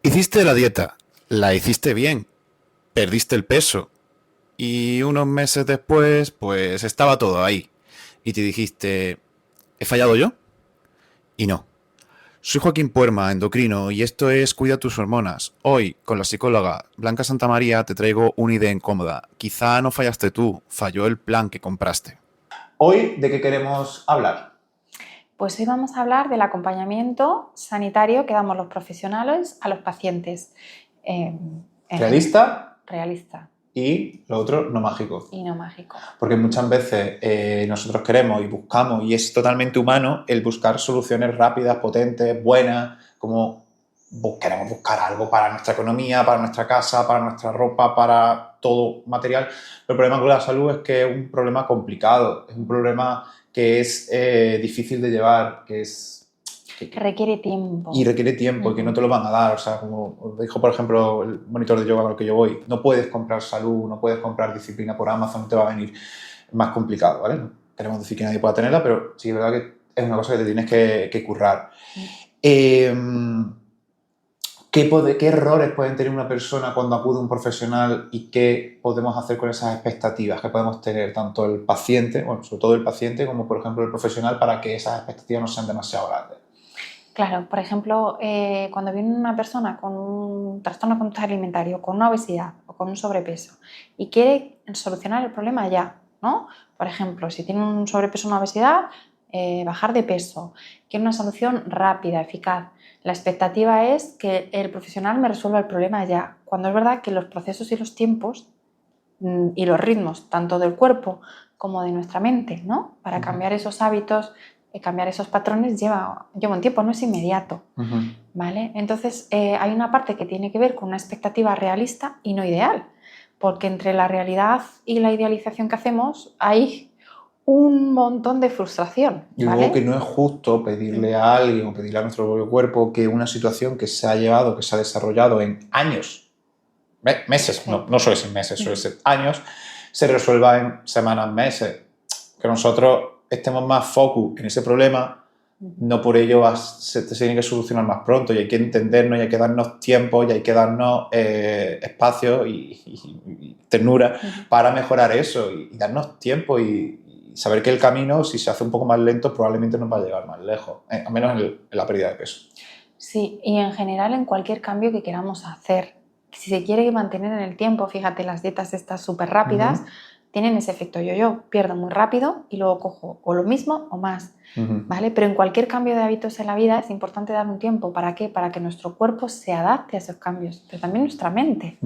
Hiciste la dieta, la hiciste bien, perdiste el peso y unos meses después, pues estaba todo ahí. Y te dijiste, ¿he fallado yo? Y no. Soy Joaquín Puerma, endocrino, y esto es Cuida tus hormonas. Hoy, con la psicóloga Blanca Santamaría, te traigo una idea incómoda. Quizá no fallaste tú, falló el plan que compraste. Hoy, ¿de qué queremos hablar? Pues hoy vamos a hablar del acompañamiento sanitario que damos los profesionales a los pacientes. Realista Realista y lo otro, no mágico. y no mágico. Porque muchas veces nosotros queremos y buscamos, y es totalmente humano, el buscar soluciones rápidas, potentes, buenas, como queremos buscar algo para nuestra economía, para nuestra casa, para nuestra ropa, para todo material. Pero el problema con la salud es que es un problema complicado, es un problema que es difícil de llevar, que Requiere tiempo. y requiere tiempo y que no te lo van a dar. O sea, como dijo, por ejemplo, el monitor de yoga con el que yo voy, no puedes comprar salud, no puedes comprar disciplina por Amazon, no te va a venir más complicado, ¿vale? No queremos decir que nadie pueda tenerla, pero sí es verdad que es una cosa que te tienes que currar. ¿Qué errores pueden tener una persona cuando acude a un profesional y qué podemos hacer con esas expectativas que podemos tener tanto el paciente, bueno, sobre todo el paciente, como por ejemplo el profesional, para que esas expectativas no sean demasiado grandes? Claro, por ejemplo, cuando viene una persona con un trastorno de conducta alimentario, con una obesidad o con un sobrepeso y quiere solucionar el problema ya, ¿no? Por ejemplo, si tiene un sobrepeso o una obesidad, bajar de peso, quiere una solución rápida, eficaz. La expectativa es que el profesional me resuelva el problema ya, cuando es verdad que los procesos y los tiempos y los ritmos, tanto del cuerpo como de nuestra mente, ¿no? Para cambiar esos hábitos, cambiar esos patrones lleva un tiempo, no es inmediato, ¿vale? Entonces hay una parte que tiene que ver con una expectativa realista y no ideal, porque entre la realidad y la idealización que hacemos hay un montón de frustración, Y ¿vale? luego que no es justo pedirle a alguien o pedirle a nuestro propio cuerpo que una situación que se ha llevado, que se ha desarrollado en años, meses, Sí. no suele ser meses, suele ser años, se resuelva en semanas, meses. Que nosotros estemos más focus en ese problema, no por ello se tiene que solucionar más pronto, y hay que entendernos y hay que darnos tiempo y hay que darnos espacio y ternura para mejorar eso y darnos tiempo y saber que el camino, si se hace un poco más lento, probablemente nos va a llegar más lejos, al menos en la pérdida de peso. Sí, y en general en cualquier cambio que queramos hacer. Si se quiere mantener en el tiempo, fíjate, las dietas estas súper rápidas tienen ese efecto yo pierdo muy rápido y luego cojo o lo mismo o más, ¿vale? Pero en cualquier cambio de hábitos en la vida es importante dar un tiempo. ¿Para qué? Para que nuestro cuerpo se adapte a esos cambios, pero también nuestra mente,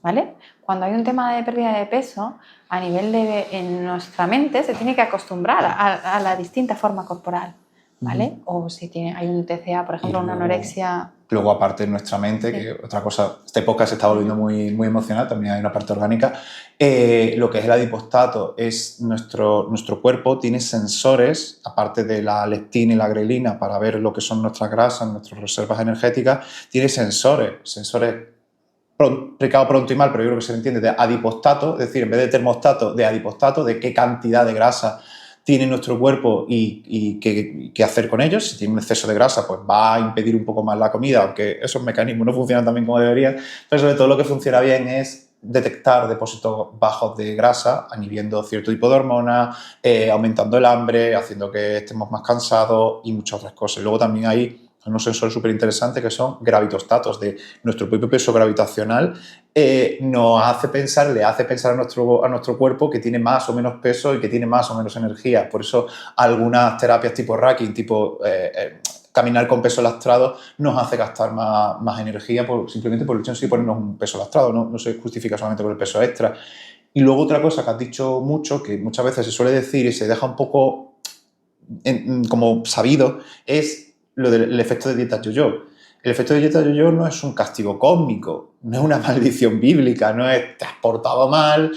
¿vale? Cuando hay un tema de pérdida de peso, a nivel en nuestra mente se tiene que acostumbrar a la distinta forma corporal, ¿vale? O si hay un TCA, por ejemplo, una anorexia. Luego, aparte de nuestra mente, que otra cosa, esta época se está volviendo muy, muy emocional, también hay una parte orgánica, lo que es el adipostato es nuestro cuerpo tiene sensores, aparte de la leptina y la grelina para ver lo que son nuestras grasas, nuestras reservas energéticas, tiene sensores explicado pronto y mal, pero yo creo que se entiende, de adipostato, es decir, en vez de termostato, de adipostato, de qué cantidad de grasa tiene nuestro cuerpo y qué hacer con ellos. Si tiene un exceso de grasa, pues va a impedir un poco más la comida, aunque esos mecanismos no funcionan tan bien como deberían, pero sobre todo lo que funciona bien es detectar depósitos bajos de grasa, inhibiendo cierto tipo de hormonas, aumentando el hambre, haciendo que estemos más cansados y muchas otras cosas. Y luego también hay unos sensores súper interesantes que son gravitostatos, de nuestro propio peso gravitacional, nos hace pensar, le hace pensar a nuestro cuerpo que tiene más o menos peso y que tiene más o menos energía. Por eso algunas terapias tipo racking, tipo caminar con peso lastrado, nos hace gastar más energía simplemente por el hecho de ponernos un peso lastrado, no se justifica solamente por el peso extra. Y luego otra cosa que has dicho mucho, que muchas veces se suele decir y se deja un poco como sabido, es lo del efecto de dieta yo-yo. El efecto de dieta yo-yo no es un castigo cósmico, no es una maldición bíblica, no es te has portado mal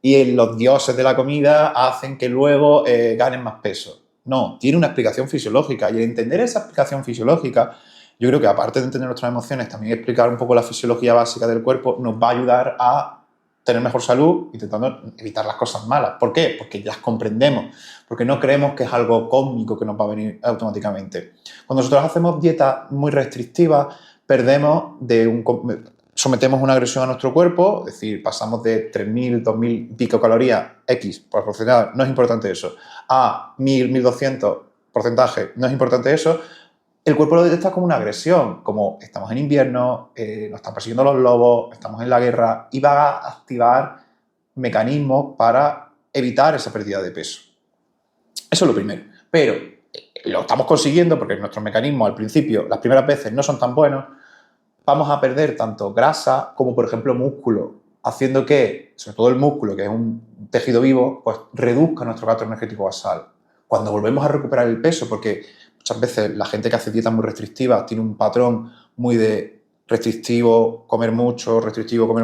y los dioses de la comida hacen que luego ganen más peso. No, tiene una explicación fisiológica, y el entender esa explicación fisiológica, yo creo que aparte de entender nuestras emociones, también explicar un poco la fisiología básica del cuerpo nos va a ayudar a tener mejor salud, intentando evitar las cosas malas. ¿Por qué? Porque las comprendemos, porque no creemos que es algo cósmico que nos va a venir automáticamente. Cuando nosotros hacemos dietas muy restrictivas, sometemos una agresión a nuestro cuerpo, es decir, pasamos de 3.000, 2.000 y pico calorías X por porcentaje, no es importante eso, a 1.000, 1.200 porcentaje, no es importante eso, el cuerpo lo detecta como una agresión, como estamos en invierno, nos están persiguiendo los lobos, estamos en la guerra, y va a activar mecanismos para evitar esa pérdida de peso. Eso es lo primero. Pero lo estamos consiguiendo porque nuestros mecanismos al principio, las primeras veces, no son tan buenos. Vamos a perder tanto grasa como, por ejemplo, músculo, haciendo que, sobre todo el músculo, que es un tejido vivo, pues reduzca nuestro gasto energético basal. Cuando volvemos a recuperar el peso, porque muchas veces la gente que hace dietas muy restrictivas tiene un patrón muy de restrictivo, comer mucho, luego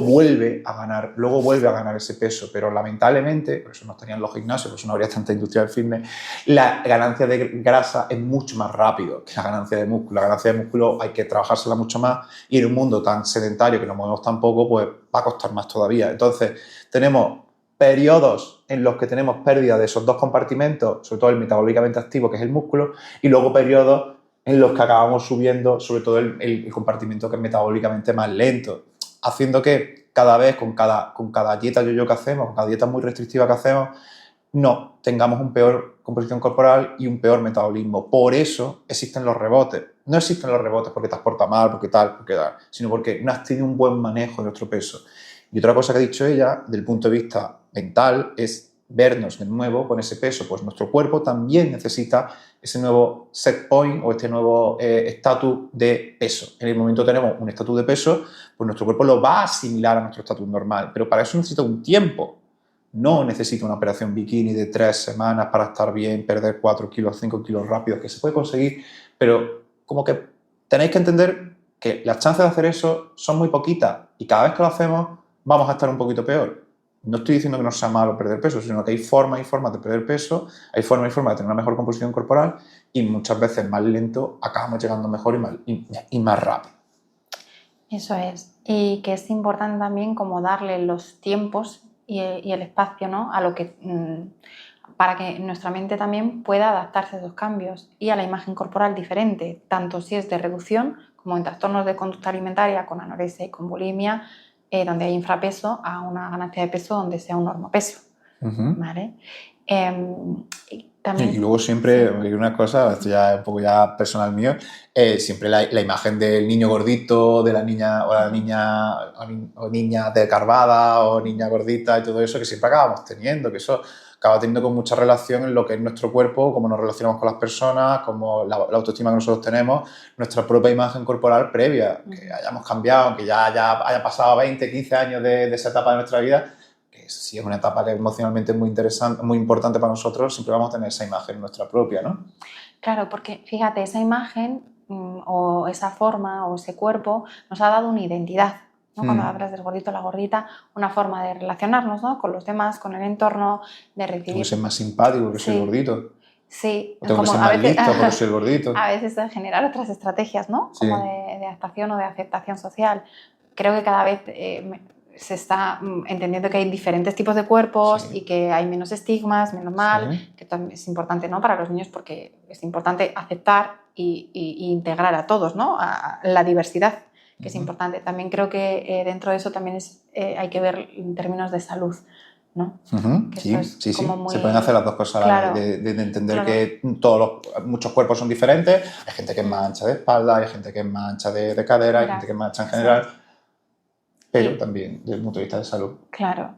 vuelve a ganar ese peso, pero lamentablemente, por eso no estarían los gimnasios, por eso no habría tanta industria del fitness, la ganancia de grasa es mucho más rápido que la ganancia de músculo. La ganancia de músculo hay que trabajársela mucho más y en un mundo tan sedentario que nos movemos tan poco, pues va a costar más todavía. Entonces, tenemos periodos en los que tenemos pérdida de esos dos compartimentos, sobre todo el metabólicamente activo, que es el músculo, y luego periodos en los que acabamos subiendo, sobre todo el compartimento que es metabólicamente más lento, haciendo que cada vez, con cada dieta yo-yo que hacemos, con cada dieta muy restrictiva que hacemos, no tengamos un peor composición corporal y un peor metabolismo. Por eso existen los rebotes. No existen los rebotes porque te has portado mal, porque tal, sino porque no has tenido un buen manejo de nuestro peso. Y otra cosa que ha dicho ella, desde el punto de vista mental, es vernos de nuevo con ese peso. Pues nuestro cuerpo también necesita ese nuevo set point o este nuevo estatus de peso. En el momento que tenemos un estatus de peso, pues nuestro cuerpo lo va a asimilar a nuestro estatus normal. Pero para eso necesita un tiempo. No necesita una operación bikini de 3 semanas para estar bien, perder 4 kilos, 5 kilos rápidos, que se puede conseguir, pero como que tenéis que entender que las chances de hacer eso son muy poquitas y cada vez que lo hacemos vamos a estar un poquito peor. No estoy diciendo que no sea malo perder peso, sino que hay formas y formas de perder peso, hay formas y formas de tener una mejor composición corporal y muchas veces más lento acabamos llegando mejor y más rápido. Eso es. Y que es importante también como darle los tiempos y el espacio, ¿no? A lo que, para que nuestra mente también pueda adaptarse a esos cambios y a la imagen corporal diferente, tanto si es de reducción como en trastornos de conducta alimentaria con anorexia y con bulimia, donde hay infrapeso, a una ganancia de peso donde sea un normopeso. ¿Vale? También, y luego siempre, sí, una cosa, esto ya es un poco ya personal mío, siempre la imagen del niño gordito, de la niña o niña desgarbada o niña gordita y todo eso que siempre acabamos teniendo, que eso acaba teniendo con mucha relación en lo que es nuestro cuerpo, cómo nos relacionamos con las personas, cómo la autoestima que nosotros tenemos, nuestra propia imagen corporal previa, que hayamos cambiado, que ya haya pasado 20, 15 años de esa etapa de nuestra vida. Si es una etapa que emocionalmente es muy interesante, muy importante para nosotros, siempre vamos a tener esa imagen nuestra propia, ¿no? Claro, porque fíjate, esa imagen o esa forma o ese cuerpo nos ha dado una identidad, ¿no? Cuando hablas del gordito o la gordita, una forma de relacionarnos, ¿no? Con los demás, con el entorno, de recibir... Tengo que ser más simpático porque soy gordito. Sí. O tengo que ser más listo porque soy gordito. A veces de generar otras estrategias, ¿no? Sí. Como de adaptación o de aceptación social. Creo que cada vez... se está entendiendo que hay diferentes tipos de cuerpos, sí, y que hay menos estigmas, menos mal, sí, que también es importante, ¿no? Para los niños, porque es importante aceptar y integrar a todos, ¿no? A la diversidad, que es importante. También creo que dentro de eso también hay que ver en términos de salud, ¿no? Sí. Muy... Se pueden hacer las dos cosas, claro, de entender, claro, que muchos cuerpos son diferentes. Hay gente que es más ancha de espalda, hay gente que es más ancha de cadera, hay gente que es más ancha en general. Sí. Pero también desde el punto de vista de salud. Claro.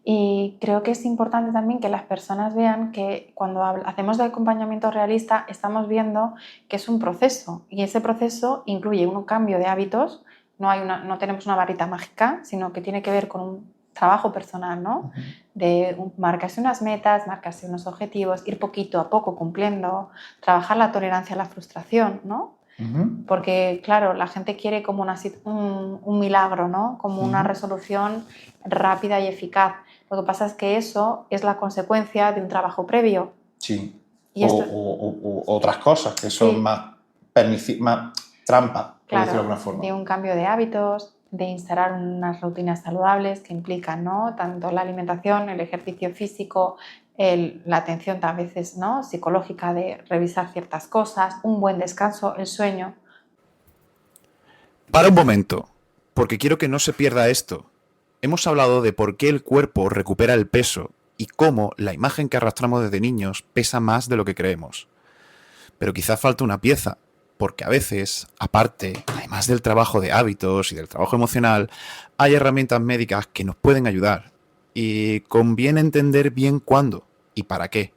Y creo que es importante también que las personas vean que cuando hacemos de acompañamiento realista estamos viendo que es un proceso y ese proceso incluye un cambio de hábitos, no tenemos una varita mágica, sino que tiene que ver con un trabajo personal, ¿no? De marcarse unas metas, marcarse unos objetivos, ir poquito a poco cumpliendo, trabajar la tolerancia a la frustración, ¿no? Porque, claro, la gente quiere como un milagro, ¿no? Como una resolución rápida y eficaz. Lo que pasa es que eso es la consecuencia de un trabajo previo. Sí. Y o otras cosas que son más trampa, por decirlo de alguna forma. De un cambio de hábitos, de instalar unas rutinas saludables que implican, ¿no? Tanto la alimentación, el ejercicio físico, la atención a veces, ¿no?, psicológica de revisar ciertas cosas, un buen descanso, el sueño. Para un momento, porque quiero que no se pierda esto. Hemos hablado de por qué el cuerpo recupera el peso y cómo la imagen que arrastramos desde niños pesa más de lo que creemos. Pero quizás falta una pieza, porque a veces, aparte, además del trabajo de hábitos y del trabajo emocional, hay herramientas médicas que nos pueden ayudar. Y conviene entender bien cuándo y para qué,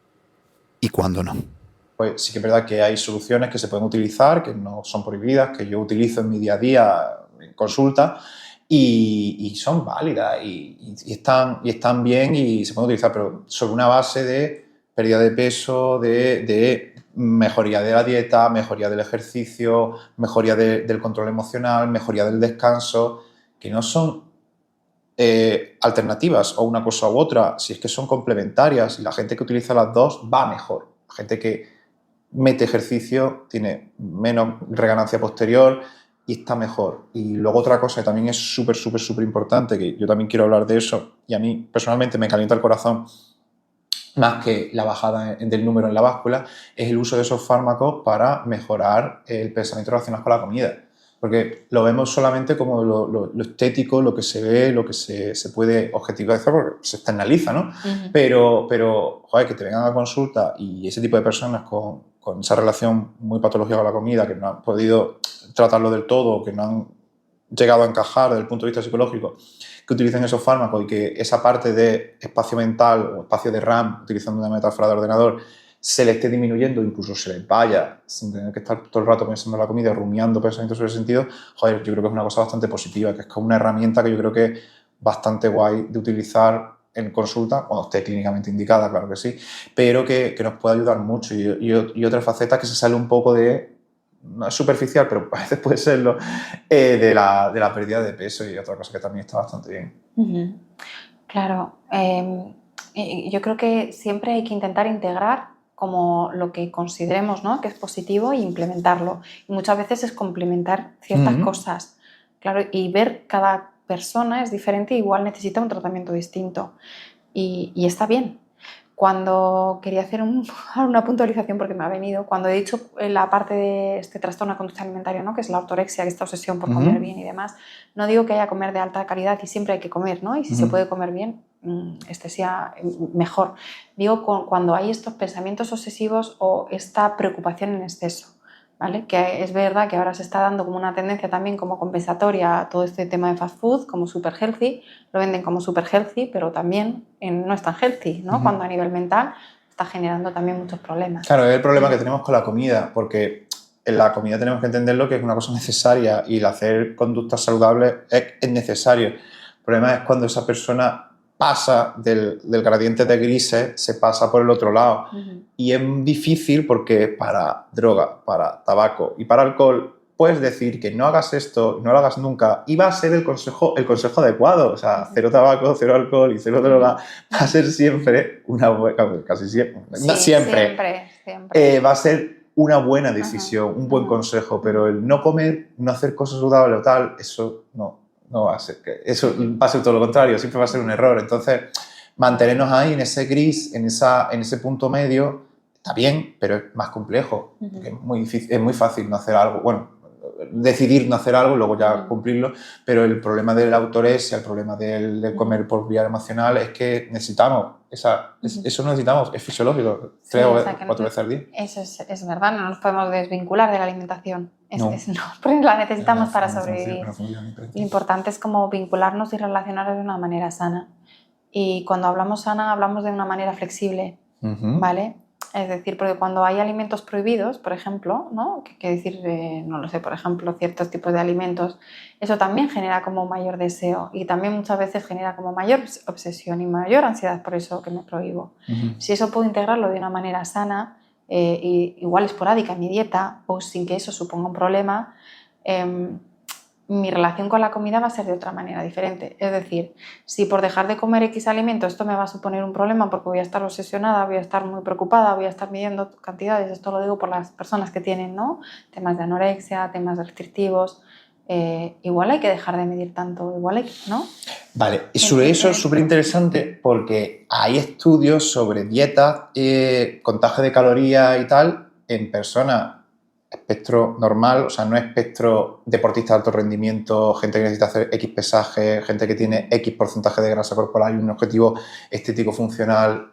y cuándo no. Pues sí que es verdad que hay soluciones que se pueden utilizar, que no son prohibidas, que yo utilizo en mi día a día en consulta y son válidas y están bien y se pueden utilizar, pero sobre una base de pérdida de peso, de mejoría de la dieta, mejoría del ejercicio, mejoría del control emocional, mejoría del descanso, que no son alternativas o una cosa u otra, si es que son complementarias y la gente que utiliza las dos va mejor. La gente que mete ejercicio tiene menos reganancia posterior y está mejor. Y luego otra cosa que también es súper importante, que yo también quiero hablar de eso y a mí personalmente me calienta el corazón más que la bajada del número en la báscula, es el uso de esos fármacos para mejorar el pensamiento relacionado con la comida. Porque lo vemos solamente como lo estético, lo que se ve, lo que se puede objetivizar, porque se externaliza, ¿no? Pero, joder, que te vengan a consulta y ese tipo de personas con esa relación muy patológica con la comida, que no han podido tratarlo del todo, que no han llegado a encajar desde el punto de vista psicológico, que utilicen esos fármacos y que esa parte de espacio mental o espacio de RAM, utilizando una metáfora de ordenador, se le esté disminuyendo, incluso se le vaya sin tener que estar todo el rato pensando en la comida, rumiando pensamientos sobre el sentido, joder, yo creo que es una cosa bastante positiva, que es como una herramienta que yo creo que es bastante guay de utilizar en consulta, cuando esté clínicamente indicada, claro que sí, pero que nos puede ayudar mucho. Y otra faceta que se sale un poco de, no es superficial, pero a veces puede serlo, de la pérdida de peso y otra cosa que también está bastante bien. Claro, yo creo que siempre hay que intentar integrar como lo que consideremos, ¿no?, que es positivo e implementarlo. Y muchas veces es complementar ciertas cosas, claro, y ver cada persona es diferente, igual necesita un tratamiento distinto y está bien. Cuando quería hacer una puntualización, porque me ha venido, cuando he dicho la parte de este trastorno de conducta alimentaria, ¿no?, que es la ortorexia, que esta obsesión por comer bien y demás, no digo que haya comer de alta calidad y siempre hay que comer, ¿no?, y si se puede comer bien, sea mejor. Digo cuando hay estos pensamientos obsesivos o esta preocupación en exceso, ¿vale? Que es verdad que ahora se está dando como una tendencia también como compensatoria a todo este tema de fast food, como super healthy, lo venden como super healthy, pero también no es tan healthy, ¿no? Cuando a nivel mental está generando también muchos problemas. Claro, es el problema que tenemos con la comida, porque en la comida tenemos que entenderlo que es una cosa necesaria y el hacer conductas saludables es necesario. El problema es cuando esa persona pasa del gradiente de grises, se pasa por el otro lado. Y es difícil porque para droga, para tabaco y para alcohol puedes decir que no hagas esto, no lo hagas nunca, y va a ser el consejo adecuado. O sea, cero tabaco, cero alcohol y cero droga va a ser siempre una buena, casi siempre, Sí, no siempre. Va a ser una buena decisión, un buen consejo, pero el no comer, no hacer cosas saludables o tal, eso no va a ser. Eso va a ser todo lo contrario, siempre va a ser un error. Entonces, mantenernos ahí en ese gris, en ese punto medio, está bien, pero es más complejo. Es muy difícil, es muy fácil no hacer algo. Bueno, decidir no hacer algo y luego ya cumplirlo, pero el problema de la autorexia, el problema del comer por vía emocional es que necesitamos, eso necesitamos, es fisiológico, Sí, 3 o 4 veces al día. Eso es verdad, no nos podemos desvincular de la alimentación. No. Porque la necesitamos para sobrevivir. Lo Lo importante es como vincularnos y relacionarnos de una manera sana. Y cuando hablamos sana, hablamos de una manera flexible, ¿vale? Es decir, porque cuando hay alimentos prohibidos, por ejemplo, ¿no?, que decir, no lo sé, por ejemplo, ciertos tipos de alimentos, eso también genera como mayor deseo y también muchas veces genera como mayor obsesión y mayor ansiedad por eso que me prohíbo. Si eso puedo integrarlo de una manera sana, igual esporádica en mi dieta o sin que eso suponga un problema, mi relación con la comida va a ser de otra manera diferente. Es decir, si por dejar de comer X alimento esto me va a suponer un problema porque voy a estar obsesionada, voy a estar muy preocupada, voy a estar midiendo cantidades, esto lo digo por las personas que tienen, ¿no?, temas de anorexia, temas restrictivos, igual hay que dejar de medir tanto, igual hay que, ¿no? Vale, y sobre eso es súper interesante porque hay estudios sobre dietas, contaje de calorías y tal en personas espectro normal, o sea, no espectro deportista de alto rendimiento, gente que necesita hacer X pesaje, gente que tiene X porcentaje de grasa corporal y un objetivo estético funcional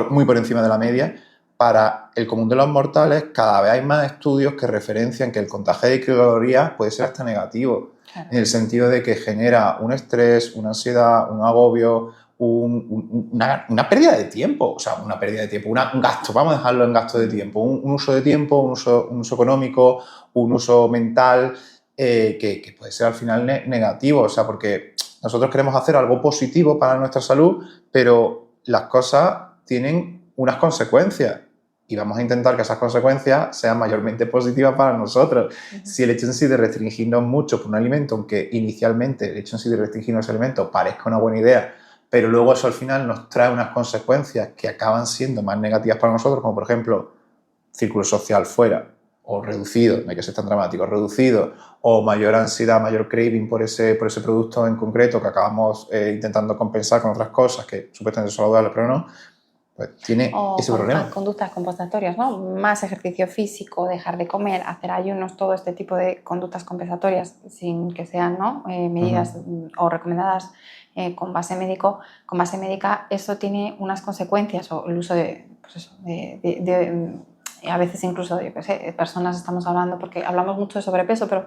muy por encima de la media. Para el común de los mortales, cada vez hay más estudios que referencian que el contagio de calorías puede ser hasta negativo, Claro. en el sentido de que genera un estrés, una ansiedad, un agobio, una pérdida de tiempo, o sea, una pérdida de tiempo, un gasto, vamos a dejarlo en gasto de tiempo, un uso de tiempo, un uso económico, un uso mental, que puede ser al final negativo, o sea, porque nosotros queremos hacer algo positivo para nuestra salud, pero las cosas tienen unas consecuencias y vamos a intentar que esas consecuencias sean mayormente positivas para nosotros. Si el hecho en sí de restringirnos mucho por un alimento, aunque inicialmente el hecho en sí de restringirnos ese alimento parezca una buena idea, pero luego eso al final nos trae unas consecuencias que acaban siendo más negativas para nosotros, como por ejemplo, círculo social fuera, o reducido, no hay que ser tan dramático, reducido, o mayor ansiedad, mayor craving por ese producto en concreto que acabamos intentando compensar con otras cosas que supuestamente son saludables, pero no, pues tiene ese problema. Conductas compensatorias, ¿no? Más ejercicio físico, dejar de comer, hacer ayunos, todo este tipo de conductas compensatorias sin que sean, ¿no? Medidas o recomendadas con base médica, eso tiene unas consecuencias, o el uso de, pues eso, a veces incluso, yo qué sé, personas estamos hablando, porque hablamos mucho de sobrepeso, pero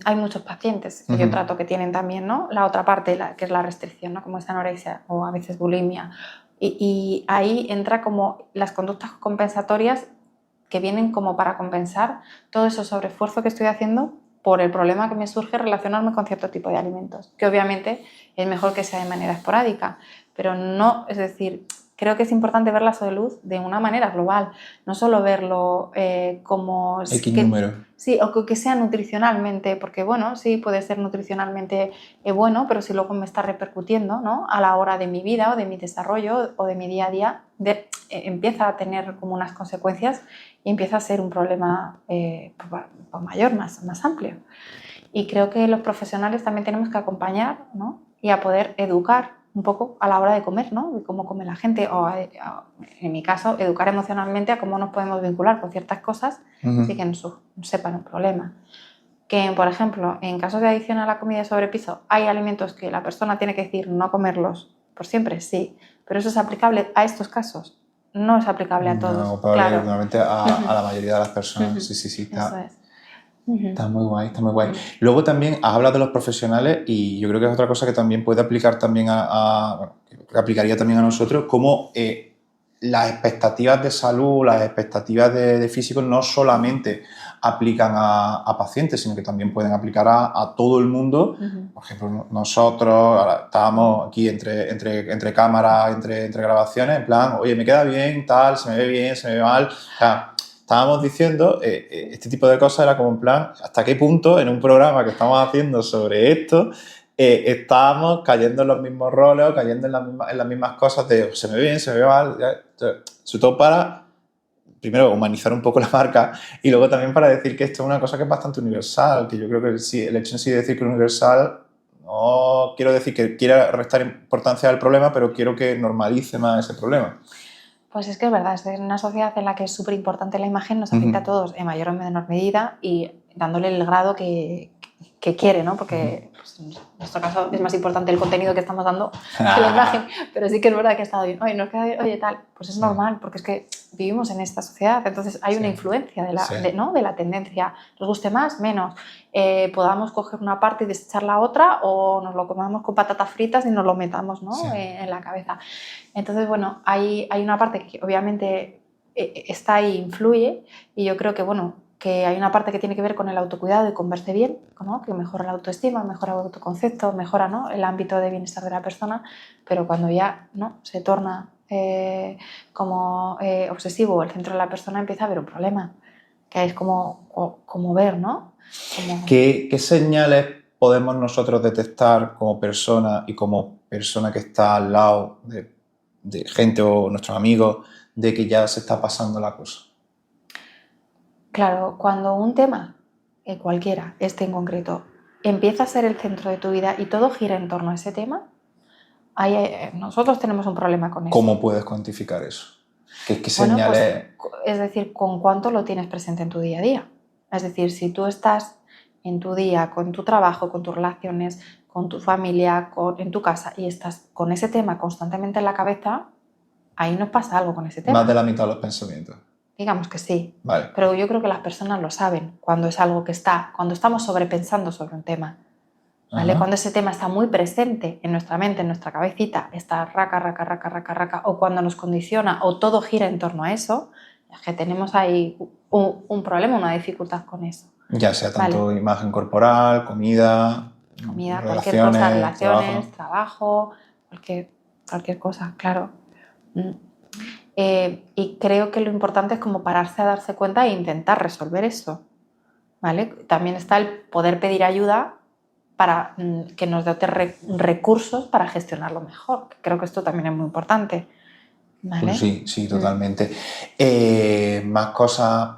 hay muchos pacientes que yo trato que tienen también, ¿no? La otra parte, que es la restricción, ¿no? Como es anorexia o a veces bulimia. Y ahí entra como las conductas compensatorias que vienen como para compensar todo ese sobreesfuerzo que estoy haciendo por el problema que me surge relacionarme con cierto tipo de alimentos, que obviamente es mejor que sea de manera esporádica, pero no, es decir, creo que es importante ver la salud de una manera global, no solo verlo como... X número. Sí, o que sea nutricionalmente, porque bueno, sí puede ser nutricionalmente bueno, pero si luego me está repercutiendo, ¿no? A la hora de mi vida o de mi desarrollo o de mi día a día, empieza a tener como unas consecuencias y empieza a ser un problema mayor, más amplio. Y creo que los profesionales también tenemos que acompañar, ¿no? Y a poder educar un poco a la hora de comer, ¿no? De cómo come la gente, o en mi caso, educar emocionalmente a cómo nos podemos vincular con ciertas cosas sin que nos sepan un problema. Que, por ejemplo, en casos de adicción a la comida y sobrepeso, hay alimentos que la persona tiene que decir no comerlos por siempre, sí, pero eso es aplicable a estos casos, no es aplicable a todos. No, probablemente a la mayoría de las personas. Sí. Eso es. Está muy guay, está muy guay. Luego también has hablado de los profesionales y yo creo que es otra cosa que también puede aplicar también que aplicaría también a nosotros, como las expectativas de salud, las expectativas de físico no solamente aplican a pacientes, sino que también pueden aplicar a todo el mundo. Por ejemplo, nosotros ahora estábamos aquí entre cámaras, entre grabaciones, en plan, oye, me queda bien, tal, se me ve bien, se me ve mal. O sea, estábamos diciendo, este tipo de cosas era como en plan, ¿hasta qué punto en un programa que estamos haciendo sobre esto estábamos cayendo en los mismos roles o cayendo en las mismas cosas de se me ve bien, se me ve mal? Sobre todo para, primero, humanizar un poco la marca y luego también para decir que esto es una cosa que es bastante universal, que yo creo que el hecho en sí de decir que es universal no quiero decir que quiera restar importancia al problema, pero quiero que normalice más ese problema. Pues es que es verdad, es una sociedad en la que es súper importante la imagen, nos afecta a todos en mayor o menor medida y dándole el grado que quiere, ¿no? Porque pues, en nuestro caso es más importante el contenido que estamos dando que la imagen, pero sí que es verdad que ha estado bien, oye, nos queda bien, oye, tal, pues es normal, porque es que vivimos en esta sociedad, entonces hay una influencia de la tendencia, nos guste más, menos, podamos coger una parte y desechar la otra o nos lo comamos con patatas fritas y nos lo metamos, ¿no? En la cabeza. Entonces, bueno, hay una parte que obviamente está ahí, influye, y yo creo que, bueno, que hay una parte que tiene que ver con el autocuidado y con verse bien, ¿no? Que mejora la autoestima, mejora el autoconcepto, mejora, ¿no? El ámbito de bienestar de la persona, pero cuando ya, ¿no? Se torna como obsesivo el centro de la persona, empieza a haber un problema, que es como ver, ¿no? ¿Qué señales podemos nosotros detectar como persona y como persona que está al lado de gente o nuestros amigos de que ya se está pasando la cosa? Claro, cuando un tema, cualquiera, este en concreto, empieza a ser el centro de tu vida y todo gira en torno a ese tema, nosotros tenemos un problema con eso. ¿Cómo puedes cuantificar eso? ¿Qué Bueno, señales? pues, es decir, ¿con cuánto lo tienes presente en tu día a día? Es decir, si tú estás en tu día, con tu trabajo, con tus relaciones, con tu familia, en tu casa, y estás con ese tema constantemente en la cabeza, ahí nos pasa algo con ese tema. Más de la mitad de los pensamientos. Digamos que sí. Vale. Pero yo creo que las personas lo saben cuando es algo que cuando estamos sobrepensando sobre un tema. ¿Vale? Cuando ese tema está muy presente en nuestra mente, en nuestra cabecita, está raca, o cuando nos condiciona o todo gira en torno a eso, es que tenemos ahí un problema, una dificultad con eso. Ya sea tanto imagen corporal, comida, cualquier cosa, relaciones, trabajo, cualquier cosa, claro. Y creo que lo importante es como pararse a darse cuenta e intentar resolver eso. ¿Vale? También está el poder pedir ayuda para que nos dote recursos para gestionarlo mejor. Creo que esto también es muy importante. ¿Vale? Pues sí, totalmente. Más cosas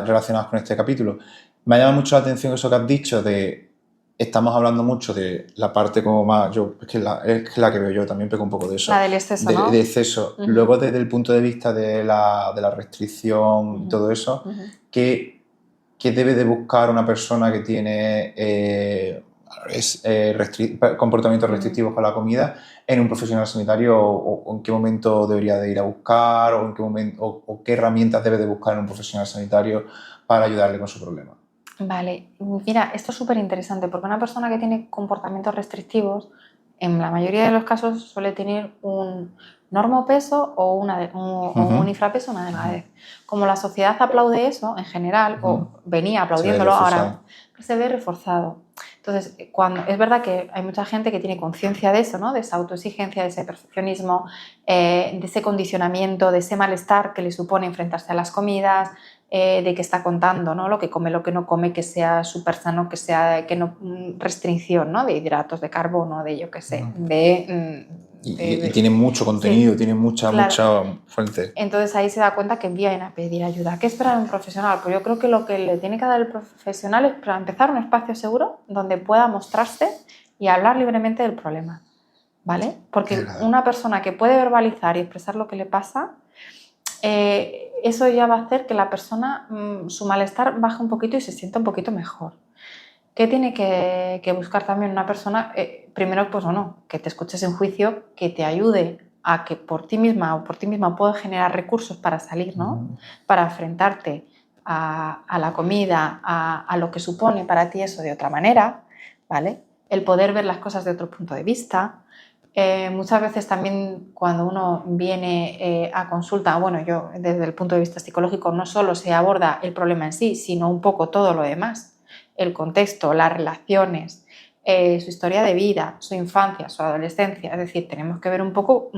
relacionadas con este capítulo. Me ha llamado mucho la atención eso que has dicho de... Estamos hablando mucho de la parte como más... es la que veo yo, también pego un poco de eso. La del exceso, ¿no? De exceso. Luego, desde el punto de vista de la restricción y todo eso, ¿qué debe de buscar una persona que tiene comportamientos restrictivos con la comida en un profesional sanitario o en qué momento debería de ir a buscar o en qué momento o qué herramientas debe de buscar en un profesional sanitario para ayudarle con su problema? Vale, mira, esto es súper interesante porque una persona que tiene comportamientos restrictivos en la mayoría de los casos suele tener un normopeso o un infrapeso, una delgadez. Como la sociedad aplaude eso en general, o venía aplaudiéndolo, ahora se ve reforzado. Entonces, es verdad que hay mucha gente que tiene conciencia de eso, ¿no? De esa autoexigencia, de ese perfeccionismo, de ese condicionamiento, de ese malestar que le supone enfrentarse a las comidas, de que está contando, ¿no? Lo que come, lo que no come, que sea súper sano, que no restricción, ¿no? De hidratos, de carbono, de yo qué sé, y tiene mucho contenido, tiene mucha fuente. Entonces ahí se da cuenta que viene a pedir ayuda. ¿Qué esperar de un profesional? Pues yo creo que lo que le tiene que dar el profesional es, para empezar, un espacio seguro donde pueda mostrarse y hablar libremente del problema, ¿vale? Porque una persona que puede verbalizar y expresar lo que le pasa, eso ya va a hacer que la persona, su malestar baje un poquito y se sienta un poquito mejor. ¿Qué tiene que buscar también una persona? Primero, pues bueno, que te escuches en juicio, que te ayude a que por ti misma o por ti misma puedas generar recursos para salir, ¿no? Para enfrentarte a la comida, a lo que supone para ti eso de otra manera, ¿vale? El poder ver las cosas de otro punto de vista. Muchas veces también cuando uno viene a consulta, bueno, yo desde el punto de vista psicológico no solo se aborda el problema en sí, sino un poco todo lo demás. El contexto, las relaciones, su historia de vida, su infancia, su adolescencia. Es decir, tenemos que ver un poco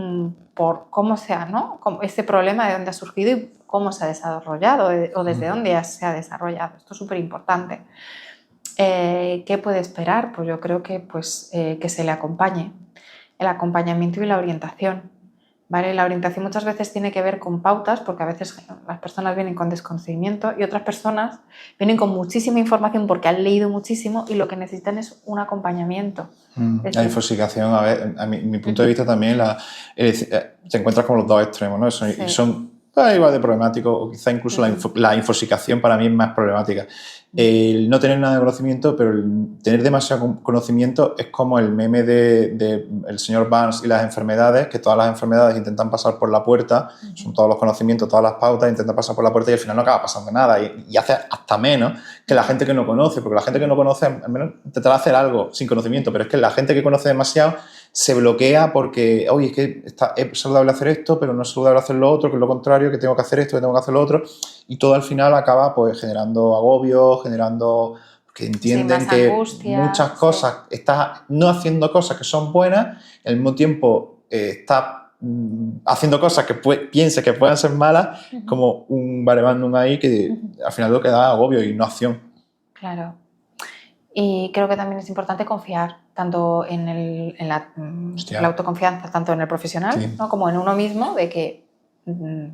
por cómo sea, ¿no? Ese problema de dónde ha surgido y cómo se ha desarrollado o desde dónde se ha desarrollado. Esto es súper importante. ¿Qué puede esperar? Pues yo creo que se le acompañe. El acompañamiento y la orientación. ¿Vale? La orientación muchas veces tiene que ver con pautas, porque a veces las personas vienen con desconocimiento y otras personas vienen con muchísima información porque han leído muchísimo y lo que necesitan es un acompañamiento. La infoxicación, a mi punto de vista también, te encuentras con los dos extremos, ¿no? Son igual de problemáticos, o quizá incluso la infoxicación para mí es más problemática. El no tener nada de conocimiento, pero el tener demasiado conocimiento es como el meme de el señor Burns y las enfermedades, que todas las enfermedades intentan pasar por la puerta, son todos los conocimientos, todas las pautas, intentan pasar por la puerta y al final no acaba pasando nada y hace hasta menos que la gente que no conoce, porque la gente que no conoce al menos intentará hacer algo sin conocimiento, pero es que la gente que conoce demasiado se bloquea porque, oye, es que es saludable hacer esto, pero no es saludable hacer lo otro, que es lo contrario, que tengo que hacer esto, que tengo que hacer lo otro, y todo al final acaba pues generando agobios, generando que entienden que muchas cosas, estás no haciendo cosas que son buenas, y al mismo tiempo estás haciendo cosas que piense que puedan ser malas, como un barebandum ahí que al final lo que da agobio y no acción. Claro. Y creo que también es importante confiar tanto en la autoconfianza, tanto en el profesional, ¿no? Como en uno mismo, de que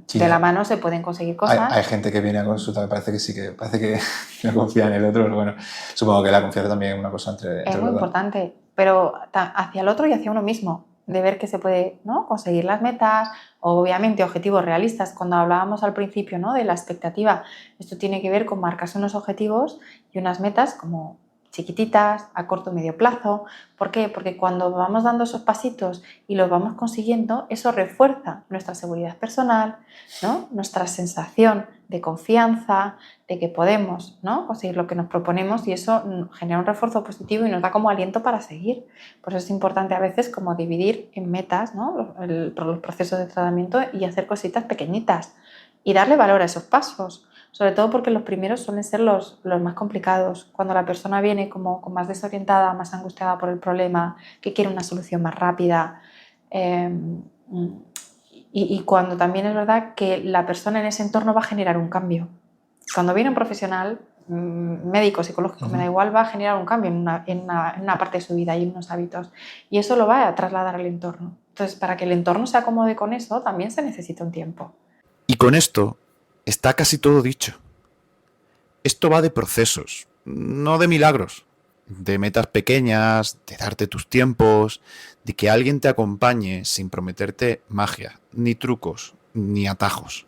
Sí, de la mano se pueden conseguir cosas. Hay gente que viene a consulta que parece que no confía en el otro, pero bueno, supongo que la confianza también es una cosa entre Es muy los dos. importante, pero hacia el otro y hacia uno mismo, de ver que se puede, ¿no?, conseguir las metas, obviamente objetivos realistas. Cuando hablábamos al principio, ¿no?, de la expectativa, esto tiene que ver con marcarse unos objetivos y unas metas como chiquititas, a corto o medio plazo. ¿Por qué? Porque cuando vamos dando esos pasitos y los vamos consiguiendo, eso refuerza nuestra seguridad personal, ¿no?, nuestra sensación de confianza, de que podemos, ¿no?, conseguir lo que nos proponemos, y eso genera un refuerzo positivo y nos da como aliento para seguir. Por eso es importante a veces como dividir en metas, ¿no?, los procesos de tratamiento y hacer cositas pequeñitas y darle valor a esos pasos. Sobre todo porque los primeros suelen ser los más complicados, cuando la persona viene como más desorientada, más angustiada por el problema, que quiere una solución más rápida. Y cuando también es verdad que la persona en ese entorno va a generar un cambio. Cuando viene un profesional, médico, psicológico, me da igual, va a generar un cambio en una parte de su vida y en unos hábitos. Y eso lo va a trasladar al entorno. Entonces, para que el entorno se acomode con eso, también se necesita un tiempo. Y con esto está casi todo dicho. Esto va de procesos, no de milagros, de metas pequeñas, de darte tus tiempos, de que alguien te acompañe sin prometerte magia, ni trucos, ni atajos.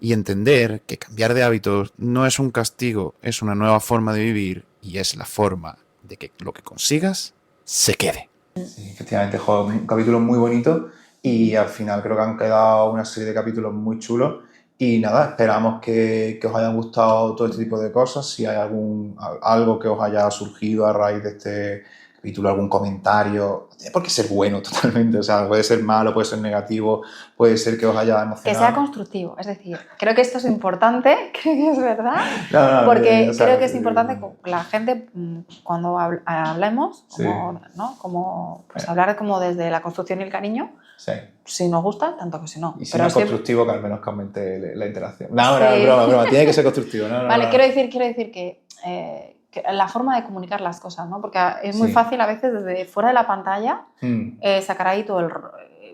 Y entender que cambiar de hábitos no es un castigo, es una nueva forma de vivir y es la forma de que lo que consigas se quede. Sí, efectivamente, un capítulo muy bonito y al final creo que han quedado una serie de capítulos muy chulos. Y nada, esperamos que os hayan gustado todo este tipo de cosas. Si hay algo que os haya surgido a raíz de este capítulo, algún comentario, no tiene por qué ser bueno totalmente, o sea, puede ser malo, puede ser negativo, puede ser que os haya emocionado. Que sea constructivo, es decir, creo que esto es importante, creo que es verdad, No, porque o sea, creo que es importante que la gente, cuando hablemos, Sí. como, ¿no?, como pues hablar como desde la construcción y el cariño. Sí. Si nos gusta, tanto que si no. Y si pero no es siempre constructivo, que al menos que aumente la interacción. No, Sí. broma, tiene que ser constructivo. Vale, quiero decir que la forma de comunicar las cosas, ¿no? Porque es muy Sí. fácil a veces desde fuera de la pantalla sacar ahí todo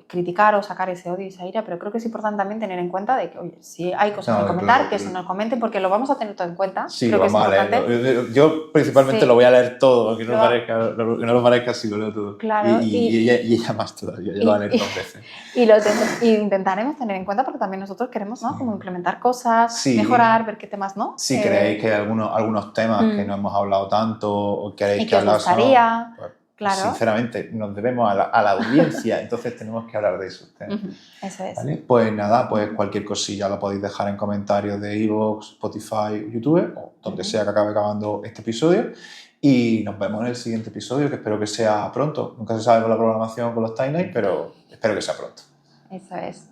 criticar o sacar ese odio y esa ira, pero creo que es importante también tener en cuenta de que, oye, si hay cosas que comentar, que se nos comenten, porque lo vamos a tener todo en cuenta. Sí, creo que vamos es a importante. leerlo. Yo principalmente Sí. lo voy a leer todo, que no lo parezca si lo leo todo. Claro, y ella más todavía, yo lo voy a leer 2 veces. Y intentaremos tener en cuenta porque también nosotros queremos, ¿no?, como implementar cosas, Sí. mejorar, ver qué temas, ¿no? Si creéis que hay algunos temas que no hemos hablado tanto o queréis que os gustaría, pues, claro. Sinceramente, nos debemos a la audiencia, entonces tenemos que hablar de esos temas. Eso es. ¿Vale? Pues nada, pues cualquier cosilla lo podéis dejar en comentarios de iVoox, Spotify, YouTube o donde sea que acabe acabando este episodio. Y nos vemos en el siguiente episodio, que espero que sea pronto. Nunca se sabe con la programación, con los timelines, pero espero que sea pronto. Eso es.